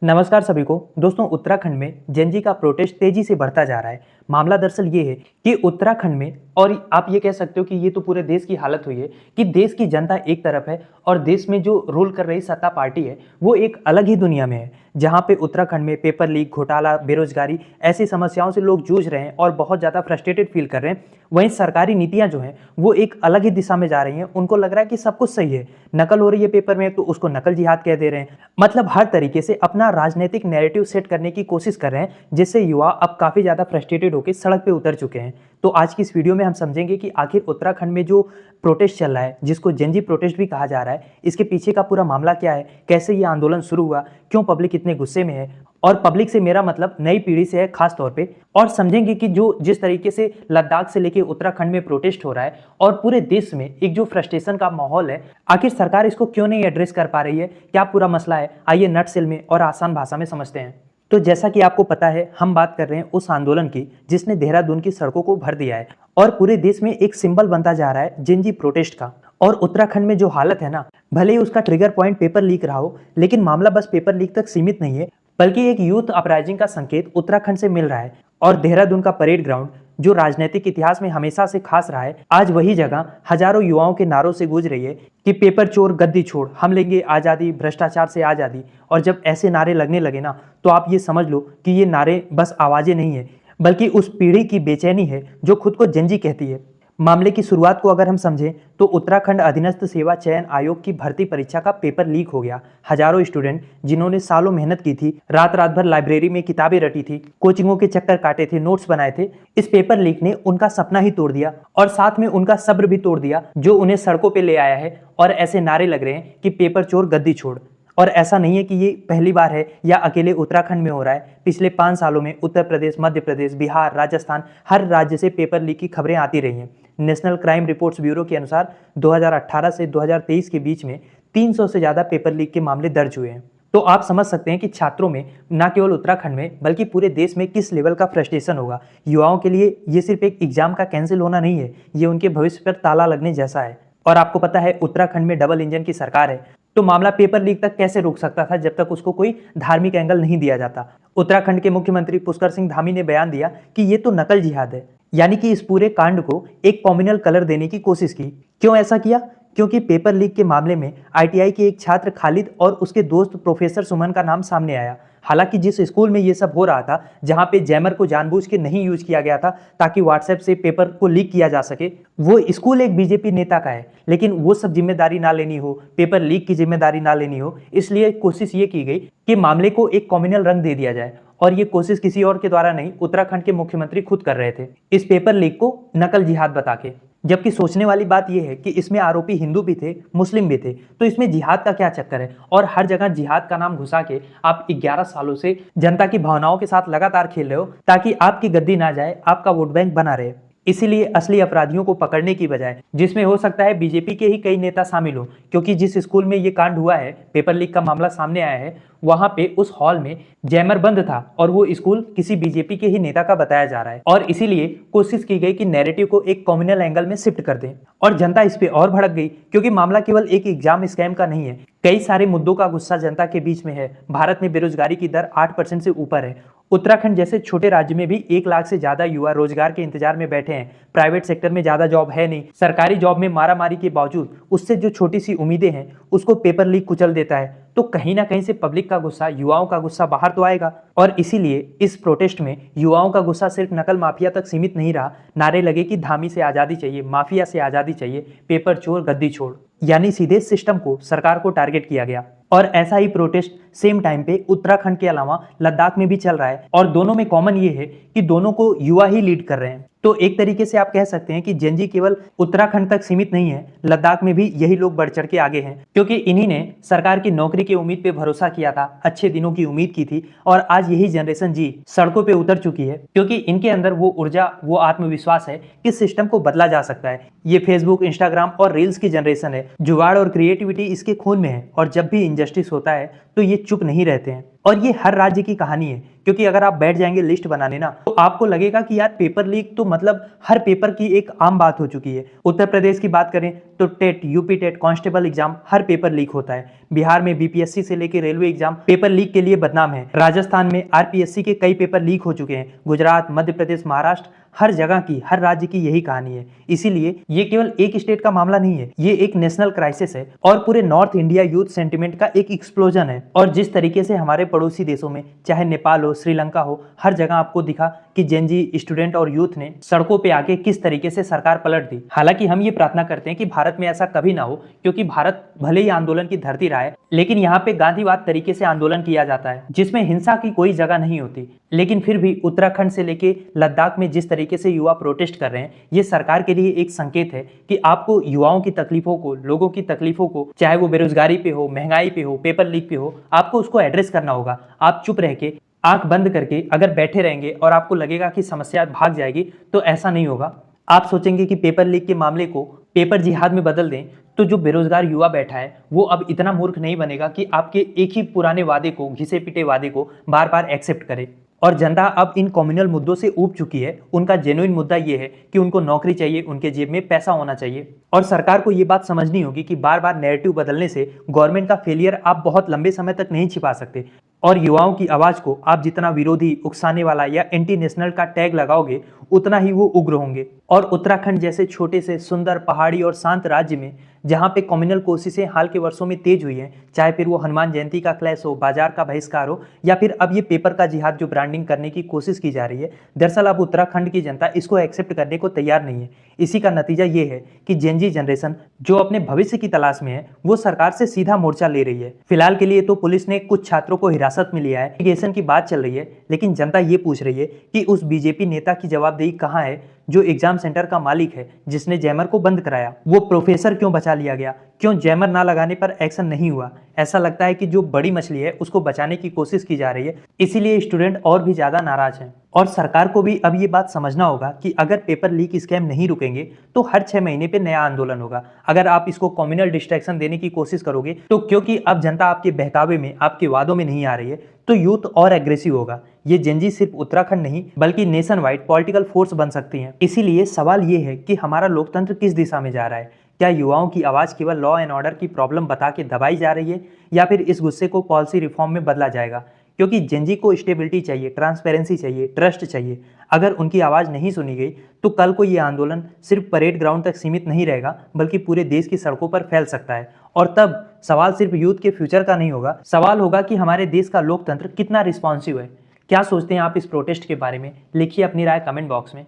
नमस्कार सभी को। दोस्तों, उत्तराखंड में जेनजी का प्रोटेस्ट तेजी से बढ़ता जा रहा है। मामला दरअसल ये है कि उत्तराखंड में, और आप ये कह सकते हो कि ये तो पूरे देश की हालत हुई है कि देश की जनता एक तरफ है और देश में जो रूल कर रही सत्ता पार्टी है वो एक अलग ही दुनिया में है। जहां पे उत्तराखंड में पेपर लीक, घोटाला, बेरोजगारी ऐसी समस्याओं से लोग जूझ रहे हैं और बहुत ज़्यादा फ्रस्ट्रेटेड फील कर रहे हैं। वहीं सरकारी नीतियां जो हैं वो एक अलग ही दिशा में जा रही हैं। उनको लग रहा है कि सब कुछ सही है, नकल हो रही है पेपर में तो उसको नकल जिहाद कह दे रहे हैं। मतलब हर तरीके से अपना राजनीतिक नैरेटिव सेट करने की कोशिश कर रहे हैं, जिससे युवा अब काफ़ी ज़्यादा फ्रस्ट्रेटेड होकर सड़क पे उतर चुके हैं। तो आज की इस वीडियो में हम समझेंगे कि आखिर उत्तराखंड में जो प्रोटेस्ट चल रहा है, जिसको जेनजी प्रोटेस्ट भी कहा जा रहा है, इसके पीछे का पूरा मामला क्या है, कैसे ये आंदोलन शुरू हुआ, क्यों पब्लिक इतने गुस्से में है। और पब्लिक से मेरा मतलब नई पीढ़ी से है खास तौर पे। और समझेंगे कि जो जिस तरीके से लद्दाख से लेके उत्तराखंड में प्रोटेस्ट हो रहा है और पूरे देश में एक जो फ्रस्ट्रेशन का माहौल है, आखिर सरकार इसको क्यों नहीं एड्रेस कर पा रही है, क्या पूरा मसला है। आइए नटसेल में और आसान भाषा में समझते हैं। तो जैसा कि आपको पता है, हम बात कर रहे हैं उस आंदोलन की जिसने देहरादून की सड़कों को भर दिया है और पूरे देश में एक सिंबल बनता जा रहा है जेनजी प्रोटेस्ट का। और उत्तराखंड में जो हालत है ना, भले ही उसका ट्रिगर पॉइंट पेपर लीक रहा हो, लेकिन मामला बस पेपर लीक तक सीमित नहीं है, बल्कि एक यूथ अपराइजिंग का संकेत उत्तराखंड से मिल रहा है। और देहरादून का परेड ग्राउंड, जो राजनीतिक इतिहास में हमेशा से खास रहा है, आज वही जगह हजारों युवाओं के नारों से गूंज रही है कि पेपर चोर गद्दी छोड़, हम लेंगे आज़ादी, भ्रष्टाचार से आज़ादी। और जब ऐसे नारे लगने लगे ना, तो आप ये समझ लो कि ये नारे बस आवाज़ें नहीं है, बल्कि उस पीढ़ी की बेचैनी है जो खुद को जेनजी कहती है। मामले की शुरुआत को अगर हम समझें तो उत्तराखंड अधीनस्थ सेवा चयन आयोग की भर्ती परीक्षा का पेपर लीक हो गया। हजारों स्टूडेंट जिन्होंने सालों मेहनत की थी, रात रात भर लाइब्रेरी में किताबें रटी थी, कोचिंगों के चक्कर काटे थे, नोट्स बनाए थे, इस पेपर लीक ने उनका सपना ही तोड़ दिया और साथ में उनका सब्र भी तोड़ दिया, जो उन्हें सड़कों पर ले आया है। और ऐसे नारे लग रहे हैं कि पेपर चोर गद्दी छोड़। और ऐसा नहीं है कि ये पहली बार है या अकेले उत्तराखंड में हो रहा है। पिछले 5 सालों में उत्तर प्रदेश, मध्य प्रदेश, बिहार, राजस्थान, हर राज्य से पेपर लीक की खबरें आती रही हैं। नेशनल क्राइम रिपोर्ट्स ब्यूरो के अनुसार 2018 से 2023 के बीच में 300 से ज़्यादा पेपर लीक के मामले दर्ज हुए हैं। तो आप समझ सकते हैं कि छात्रों में, न केवल उत्तराखंड में बल्कि पूरे देश में, किस लेवल का फ्रस्ट्रेशन होगा। युवाओं के लिए ये सिर्फ एक एग्जाम का कैंसिल होना नहीं है, ये उनके भविष्य पर ताला लगने जैसा है। और आपको पता है उत्तराखंड में डबल इंजन की सरकार है, तो मामला पेपर लीक तक कैसे रुक सकता था जब तक उसको कोई धार्मिक एंगल नहीं दिया जाता। उत्तराखंड के मुख्यमंत्री पुष्कर सिंह धामी ने बयान दिया कि ये तो नकल जिहाद है, यानी कि इस पूरे कांड को एक कॉम्युनल कलर देने की कोशिश की। क्यों ऐसा किया? क्योंकि पेपर लीक के मामले में आईटीआई के एक छात्र खालिद और उसके दोस्त प्रोफेसर सुमन का नाम सामने आया। हालांकि जिस स्कूल में ये सब हो रहा था, जहां पे जैमर को जानबूझ के नहीं यूज किया गया था ताकि व्हाट्सएप से पेपर को लीक किया जा सके, वो स्कूल एक बीजेपी नेता का है। लेकिन वो सब जिम्मेदारी ना लेनी हो, पेपर लीक की जिम्मेदारी ना लेनी हो, इसलिए कोशिश ये की गई कि मामले को एक कॉम्युनल रंग दे दिया जाए। और ये कोशिश किसी और के द्वारा नहीं, उत्तराखंड के मुख्यमंत्री खुद कर रहे थे, इस पेपर लीक को नकल जिहाद बता के। जबकि सोचने वाली बात यह है कि इसमें आरोपी हिंदू भी थे, मुस्लिम भी थे, तो इसमें जिहाद का क्या चक्कर है। और हर जगह जिहाद का नाम घुसा के आप 11 सालों से जनता की भावनाओं के साथ लगातार खेल रहे हो ताकि आपकी गद्दी ना जाए, आपका वोट बैंक बना रहे। इसीलिए असली अपराधियों को पकड़ने की बजाय, जिसमें हो सकता है बीजेपी के ही कई नेता शामिल हो, क्योंकि जिस स्कूल में ये कांड हुआ है, पेपर लीक का मामला सामने आया है, वहां पे उस हॉल में जैमर बंद था और वो स्कूल किसी बीजेपी के ही नेता का बताया जा रहा है। और इसीलिए कोशिश की गई कि नैरेटिव को एक कॉम्युनल एंगल में शिफ्ट कर दें। और जनता इस पे और भड़क गई, क्योंकि मामला केवल एक एग्जाम स्कैम का नहीं है, कई सारे मुद्दों का गुस्सा जनता के बीच में है। भारत में बेरोजगारी की दर 8% से ऊपर है। उत्तराखंड जैसे छोटे राज्य में भी 1 लाख से ज्यादा युवा रोजगार के इंतजार में बैठे हैं। प्राइवेट सेक्टर में ज्यादा जॉब है नहीं, सरकारी जॉब में मारामारी के बावजूद उससे जो छोटी सी उम्मीदें हैं उसको पेपर लीक कुचल देता है। तो कहीं ना कहीं से पब्लिक का गुस्सा, युवाओं का गुस्सा बाहर तो आएगा। और इसीलिए इस प्रोटेस्ट में युवाओं का गुस्सा सिर्फ नकल माफिया तक सीमित नहीं रहा। नारे लगे कि धामी से आज़ादी चाहिए, माफिया से आज़ादी चाहिए, पेपर चोर गद्दी छोड़, यानी सीधे सिस्टम को, सरकार को टारगेट किया गया। और ऐसा ही प्रोटेस्ट सेम टाइम पे उत्तराखंड के अलावा लद्दाख में भी चल रहा है। और दोनों में कॉमन ये है कि दोनों को युवा ही लीड कर रहे हैं। तो एक तरीके से आप कह सकते हैं कि जेनजी केवल उत्तराखंड तक सीमित नहीं है, लद्दाख में भी यही लोग बढ़ चढ़ के आगे हैं, क्योंकि इन्हीं ने सरकार की नौकरी की उम्मीद पे भरोसा किया था, अच्छे दिनों की उम्मीद की थी। और आज यही जनरेशन जी सड़कों पे उतर चुकी है, क्योंकि इनके अंदर वो ऊर्जा, वो आत्मविश्वास है कि सिस्टम को बदला जा सकता है। ये फेसबुक, इंस्टाग्राम और रील्स की जनरेशन है। जुगाड़ और क्रिएटिविटी इसके खून में है। और जब भी इनजस्टिस होता है तो ये चुप नहीं रहते हैं। और ये हर राज्य की कहानी है, क्योंकि अगर आप बैठ जाएंगे लिस्ट बनाने ना, तो आपको लगेगा कि यार पेपर लीक तो मतलब हर पेपर की एक आम बात हो चुकी है। उत्तर प्रदेश की बात करें तो TET, UP TET, constable exam, हर पेपर लीक होता है। बिहार में बीपीएससी से लेकर रेलवे एग्जाम पेपर लीक के लिए बदनाम है। राजस्थान में आरपीएससी के कई पेपर लीक हो चुके हैं। गुजरात, मध्य प्रदेश, महाराष्ट्र, हर जगह की, हर राज्य की यही कहानी है। इसीलिए ये केवल एक स्टेट का मामला नहीं है, ये एक नेशनल क्राइसिस है और पूरे नॉर्थ इंडिया यूथ सेंटिमेंट का एक एक्सप्लोजन है। और जिस तरीके से हमारे पड़ोसी देशों में, चाहे नेपाल हो, श्रीलंका हो, हर जगह आपको दिखा कि जेनजी स्टूडेंट और यूथ ने सड़कों पे आके किस तरीके से सरकार पलट दी। हालांकि हम ये प्रार्थना करते हैं कि भारत में ऐसा कभी ना हो, क्योंकि भारत भले ही आंदोलन की धरती रहा है, लेकिन यहाँ पे गांधीवाद तरीके से आंदोलन किया जाता है जिसमें हिंसा की कोई जगह नहीं होती। लेकिन फिर भी उत्तराखंड से लेके लद्दाख में जिस तरीके से युवा प्रोटेस्ट कर रहे हैं, ये सरकार के लिए एक संकेत है कि आपको युवाओं की तकलीफों को, लोगों की तकलीफों को, चाहे वो बेरोजगारी पे हो, महंगाई पे हो, पेपर लीक पे हो, आपको उसको एड्रेस करना होगा। आप चुप रह के, आंख बंद करके अगर बैठे रहेंगे और आपको लगेगा कि समस्या भाग जाएगी, तो ऐसा नहीं होगा। आप सोचेंगे कि पेपर लीक के मामले को पेपर जिहाद में बदल दें, तो जो बेरोजगार युवा बैठा है वो अब इतना मूर्ख नहीं बनेगा कि आपके एक ही पुराने वादे को, घिसे पिटे वादे को बार बार एक्सेप्ट करे। और जनता अब इन कम्युनल मुद्दों से ऊब चुकी है। उनका जेन्युइन मुद्दा ये है कि उनको नौकरी चाहिए, उनके जेब में पैसा होना चाहिए। और सरकार को ये बात समझनी होगी कि बार बार नैरेटिव बदलने से गवर्नमेंट का फेलियर आप बहुत लंबे समय तक नहीं छिपा सकते। और युवाओं की आवाज को आप जितना विरोधी, उकसाने वाला या एंटी नेशनल का टैग लगाओगे, उतना ही वो उग्र होंगे। और उत्तराखंड जैसे छोटे से सुंदर पहाड़ी और शांत राज्य में जहाँ पे कम्युनल कोशिशें हाल के वर्षों में तेज हुई हैं, चाहे फिर वो हनुमान जयंती का क्लैश हो, बाजार का बहिष्कार हो, या फिर अब ये पेपर का जिहाद जो ब्रांडिंग करने की कोशिश की जा रही है, दरअसल अब उत्तराखंड की जनता इसको एक्सेप्ट करने को तैयार नहीं है। इसी का नतीजा ये है कि जेनजी जनरेशन जो अपने भविष्य की तलाश में है, वो सरकार से सीधा मोर्चा ले रही है। फिलहाल के लिए तो पुलिस ने कुछ छात्रों को हिरासत में लिया है, इन्वेस्टिगेशन की बात चल रही है, लेकिन जनता ये पूछ रही है कि उस बीजेपी नेता की जवाबदेही कहाँ है जो एग्जाम सेंटर का मालिक है, जिसने जैमर को बंद कराया। वो प्रोफेसर क्यों बचा लिया गया? क्यों जैमर ना लगाने पर एक्शन नहीं हुआ? ऐसा लगता है कि जो बड़ी मछली है उसको बचाने की कोशिश की जा रही है, इसीलिए स्टूडेंट और भी ज्यादा नाराज हैं। और सरकार को भी अब ये बात समझना होगा कि अगर पेपर लीक स्कैम नहीं रुकेंगे तो हर 6 महीने पे नया आंदोलन होगा। अगर आप इसको कम्युनल डिस्ट्रैक्शन देने की कोशिश करोगे, तो क्योंकि अब जनता आपके बहकावे में, आपके वादों में नहीं आ रही है, तो यूथ और एग्रेसिव होगा। ये जेनजी सिर्फ उत्तराखंड नहीं बल्कि नेशन वाइड पॉलिटिकल फोर्स बन सकती हैं। इसीलिए सवाल ये है कि हमारा लोकतंत्र किस दिशा में जा रहा है? क्या युवाओं की आवाज़ केवल लॉ एंड ऑर्डर की प्रॉब्लम बता के दबाई जा रही है, या फिर इस गुस्से को पॉलिसी रिफॉर्म में बदला जाएगा? क्योंकि जेनजी को स्टेबिलिटी चाहिए, ट्रांसपेरेंसी चाहिए, ट्रस्ट चाहिए। अगर उनकी आवाज़ नहीं सुनी गई तो कल को ये आंदोलन सिर्फ परेड ग्राउंड तक सीमित नहीं रहेगा, बल्कि पूरे देश की सड़कों पर फैल सकता है। और तब सवाल सिर्फ यूथ के फ्यूचर का नहीं होगा, सवाल होगा कि हमारे देश का लोकतंत्र कितना रिस्पॉन्सिव है। क्या सोचते हैं आप इस प्रोटेस्ट के बारे में? लिखिए अपनी राय कमेंट बॉक्स में।